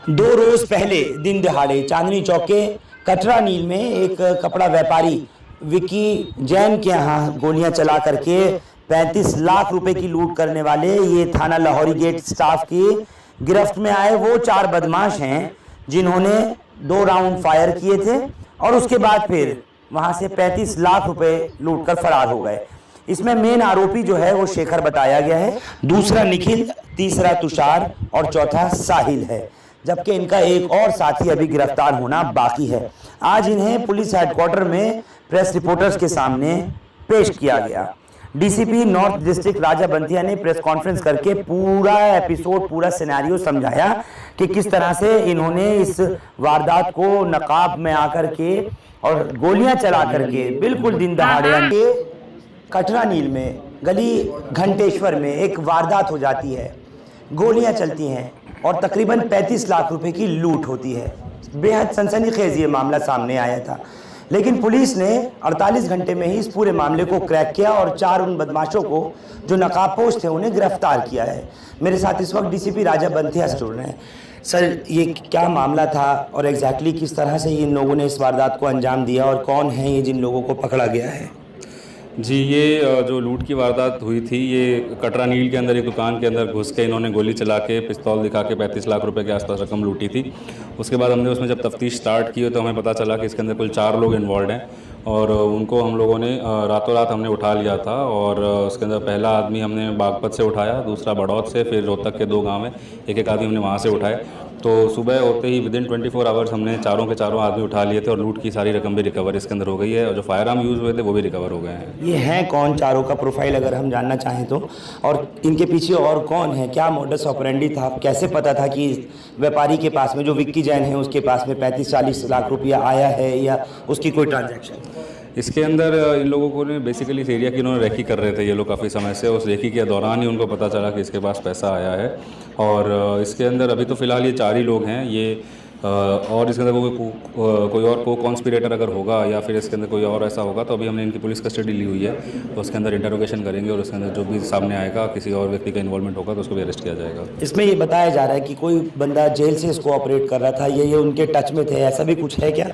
दो रोज पहले दिन दहाड़े चांदनी चौक के कटरा नील में एक कपड़ा व्यापारी विक्की जैन के यहाँ गोलियां चला करके 35 लाख रुपए की लूट करने वाले ये थाना लाहौरी गेट स्टाफ की गिरफ्त में आए वो चार बदमाश हैं जिन्होंने 2 राउंड फायर किए थे और उसके बाद फिर वहां से 35 लाख रुपए लूट कर फरार हो गए। इसमें मेन आरोपी जो है वो शेखर बताया गया है, दूसरा निखिल, तीसरा तुषार और चौथा साहिल है, जबकि इनका एक और साथी अभी गिरफ्तार होना बाकी है। आज इन्हें पुलिस हेडक्वार्टर में प्रेस रिपोर्टर्स के सामने पेश किया गया। डीसीपी नॉर्थ डिस्ट्रिक्ट राजा बंथिया ने प्रेस कॉन्फ्रेंस करके पूरा एपिसोड, पूरा सिनेरियो समझाया कि किस तरह से इन्होंने इस वारदात को नकाब में आकर के और गोलियां चला करके बिल्कुल दिन दहाड़े कटरा नील में गली घंटेश्वर में एक वारदात हो जाती है, गोलियां चलती हैं और तकरीबन 35 लाख रुपए की लूट होती है। बेहद सनसनीखेज ये मामला सामने आया था, लेकिन पुलिस ने 48 घंटे में ही इस पूरे मामले को क्रैक किया और 4 उन बदमाशों को जो नकाबपोश थे उन्हें गिरफ्तार किया है। मेरे साथ इस वक्त डीसीपी राजा बंथिया से जुड़ रहे हैं। सर, ये क्या मामला था और एग्जैक्टली किस तरह से इन लोगों ने इस वारदात को अंजाम दिया और कौन है ये जिन लोगों को पकड़ा गया है? जी, ये जो लूट की वारदात हुई थी, ये कटरा नील के अंदर एक दुकान के अंदर घुस के इन्होंने गोली चला के, पिस्तौल दिखा के 35 लाख रुपए के आसपास रकम लूटी थी। उसके बाद हमने उसमें जब तफ्तीश स्टार्ट की तो हमें पता चला कि इसके अंदर कुल 4 लोग इन्वॉल्व हैं और उनको हम लोगों ने रातों रात हमने उठा लिया था। और उसके अंदर पहला आदमी हमने बागपत से उठाया, दूसरा बड़ौद से, फिर रोहतक के 2 गाँव में एक आदमी हमने वहाँ से उठाए। तो सुबह होते ही विदिन 24 आवर्स हमने चारों के चारों आदमी उठा लिए थे और लूट की सारी रकम भी रिकवर इसके अंदर हो गई है और जो फायर आर्म यूज़ हुए थे वो भी रिकवर हो गए हैं। ये हैं कौन चारों का प्रोफाइल अगर हम जानना चाहें तो, और इनके पीछे और कौन है, क्या मोडस ऑपरेंडी था, कैसे पता था कि व्यापारी के पास में जो विक्की जैन है उसके पास में 35-40 लाख रुपया आया है या उसकी कोई ट्रांजैक्शन? इसके अंदर इन लोगों को ने बेसिकली इस एरिया की इन्होंने रेकी कर रहे थे ये लोग काफ़ी समय से। उस रेकी के दौरान ही उनको पता चला कि इसके पास पैसा आया है और इसके अंदर अभी तो फ़िलहाल ये 4 ही लोग हैं ये। और इसके अंदर कोई और को कॉन्स्पिरेटर अगर होगा या फिर इसके अंदर कोई और ऐसा होगा तो अभी हमने इनकी पुलिस कस्टडी ली हुई है, तो उसके अंदर इंटरोगेशन करेंगे और उसके अंदर जो भी सामने आएगा किसी और व्यक्ति का इन्वॉल्वमेंट होगा तो उसको भी अरेस्ट किया जाएगा। इसमें ये बताया जा रहा है कि कोई बंदा जेल से इसको ऑपरेट कर रहा था, ये उनके टच में थे, ऐसा भी कुछ है क्या?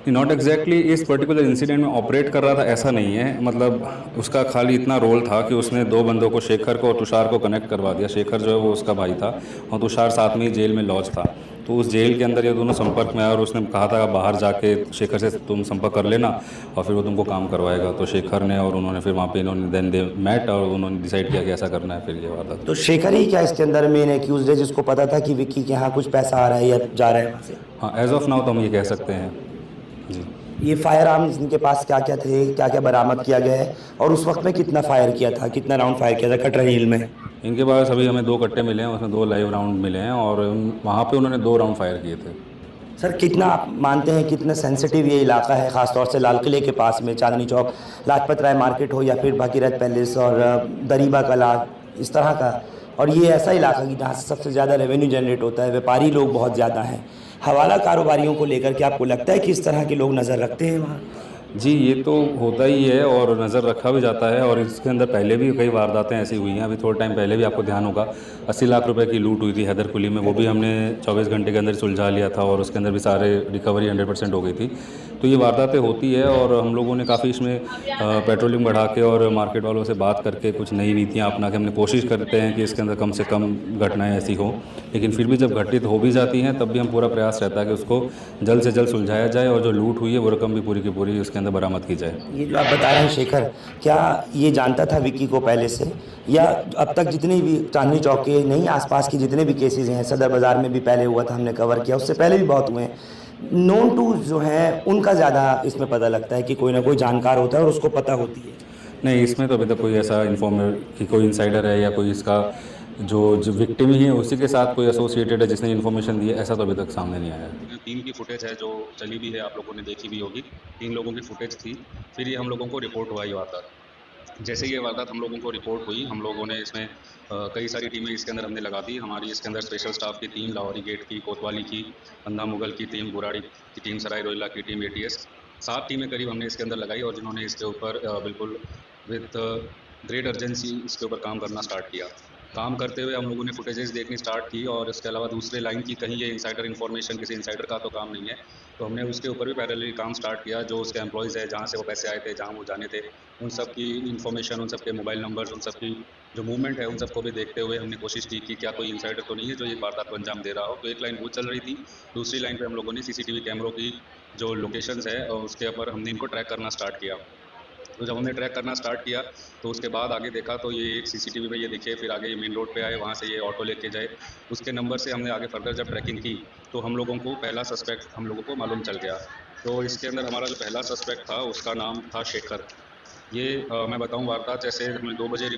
नॉट एग्जैक्टली इस पर्टिकुलर इंसिडेंट में ऑपरेट कर रहा था ऐसा नहीं है, मतलब उसका खाली इतना रोल था कि उसने 2 बंदों को, शेखर को और तुषार को कनेक्ट करवा दिया। शेखर जो है वो उसका भाई था और तुषार साथ में ही जेल में लॉज था। तो उस जेल के अंदर ये दोनों संपर्क में आए और उसने कहा था बाहर जाके शेखर से तुम संपर्क कर लेना और फिर वो तुमको काम करवाएगा। तो शेखर ने और उन्होंने फिर वहाँ पे इन्होंने देन दे मैट और उन्होंने डिसाइड किया कि ऐसा करना है, फिर ये वादा। तो शेखर ही क्या इसके अंदर मेन एक्यूज है जिसको पता था कि विक्की के यहाँ कुछ पैसा आ रहा है या जा रहा है वहाँ से? हाँ, एज ऑफ नाउ तो हम ये कह सकते हैं जी। ये फायर आर्म्स इनके पास क्या क्या थे, क्या क्या बरामद किया गया है और उस वक्त में कितना फायर किया था, कितना राउंड फायर किया था कटरा हिल में? इनके पास अभी हमें 2 कट्टे मिले हैं, उसमें 2 लाइव राउंड मिले हैं और वहाँ पे उन्होंने 2 राउंड फायर किए थे। सर, कितना आप मानते हैं कितना सेंसिटिव ये इलाका है, ख़ासतौर से लाल किले के पास में, चांदनी चौक, लाजपत राय मार्केट हो या फिर भागीरथ पैलेस और दरीबा कला, इस तरह का, और ये ऐसा इलाका कि जहाँ से सबसे ज़्यादा रेवेन्यू जनरेट होता है, व्यापारी लोग बहुत ज़्यादा हैं, हवाला कारोबारियों को लेकर के आपको लगता है कि इस तरह के लोग नज़र रखते हैं वहाँ? जी, ये तो होता ही है और नज़र रखा भी जाता है और इसके अंदर पहले भी कई वारदातें ऐसी हुई हैं। अभी थोड़ा टाइम पहले भी आपको ध्यान होगा 80 लाख रुपए की लूट हुई थी हैदरकुली में, वो भी हमने 24 घंटे के अंदर सुलझा लिया था और उसके अंदर भी सारे रिकवरी 100% हो गई थी। तो ये वारदातें होती है और हम लोगों ने काफ़ी इसमें पेट्रोलिंग बढ़ा के और मार्केट वालों से बात करके कुछ नई नीतियाँ अपना के हमने कोशिश करते हैं कि इसके अंदर कम से कम घटनाएँ ऐसी हों, लेकिन फिर भी जब घटित हो भी जाती हैं तब भी हम पूरा प्रयास रहता है कि उसको जल्द से जल्द सुलझाया जाए और जो लूट हुई है वो रकम भी पूरी की पूरी उसके अंदर बरामद की जाए। ये जो आप बता रहे हैं शेखर, क्या ये जानता था विक्की को पहले से, या अब तक जितनी भी चांदनी चौक के नहीं आसपास की जितने भी केसेस हैं, सदर बाज़ार में भी पहले हुआ था, हमने कवर किया, उससे पहले भी बहुत हुए हैं, नोन टू जो हैं उनका ज़्यादा इसमें पता लगता है कि कोई ना कोई जानकार होता है और उसको पता होती है? नहीं, इसमें तो अभी तक कोई ऐसा इन्फॉर्मर कि कोई इनसाइडर है या कोई इसका जो विक्टिम ही है उसी के साथ कोई एसोसिएटेड है जिसने इन्फॉर्मेशन दी है, ऐसा तो अभी तक सामने नहीं आया है। 3 की फुटेज है जो चली भी है, आप लोगों ने देखी भी होगी। 3 लोगों की फुटेज थी, फिर ये हम लोगों को रिपोर्ट हुआ ये वारदात। जैसे ये वारदात हम लोगों को रिपोर्ट हुई, हम लोगों ने इसमें कई सारी टीमें इसके अंदर हमने लगा दी। हमारी इसके अंदर स्पेशल स्टाफ की टीम, लाहौरी गेट की, कोतवाली की, बंदा मुगल की टीम, बुराड़ी की टीम, सराय रोहिल्ला की टीम, ATS, 7 टीमें करीब हमने इसके अंदर लगाई और जिन्होंने इसके ऊपर बिल्कुल विथ ग्रेट अर्जेंसी इसके ऊपर काम करना स्टार्ट किया। काम करते हुए हम लोगों ने फुटेजेस देखनी स्टार्ट की और इसके अलावा दूसरे लाइन की कहीं ये इनसाइडर इन्फॉर्मेशन किसी इनसाइडर का तो काम नहीं है, तो हमने उसके ऊपर भी पैरेलली काम स्टार्ट किया। जो उसके एम्प्लॉयज़ है, जहाँ से वो पैसे आए थे, जहाँ वो जाने थे, उन सब की इन्फॉर्मेशन, उन सब के मोबाइल नंबर्स, उन सब की जो मूवमेंट है, उन सबको भी देखते हुए हमने कोशिश की कि क्या कोई इनसाइडर तो नहीं है जो ये वारदात को अंजाम दे रहा हो। तो एक लाइन वो चल रही थी, दूसरी लाइन पे हम लोगों ने सीसीटीवी कैमरों की जो लोकेशंस है और उसके ऊपर हमने इनको ट्रैक करना स्टार्ट किया। तो जब हमने ट्रैक करना स्टार्ट किया तो उसके बाद आगे देखा तो ये एक सीसीटीवी में ये दिखे, फिर आगे ये मेन रोड पे आए, वहाँ से ये ऑटो लेके जाए। उसके नंबर से हमने आगे फर्दर जब ट्रैकिंग की तो हम लोगों को पहला सस्पेक्ट हम लोगों को मालूम चल गया। तो इसके अंदर हमारा जो पहला सस्पेक्ट था उसका नाम था शेखर। ये मैं बताऊं, वारदात जैसे हमें 2 बजे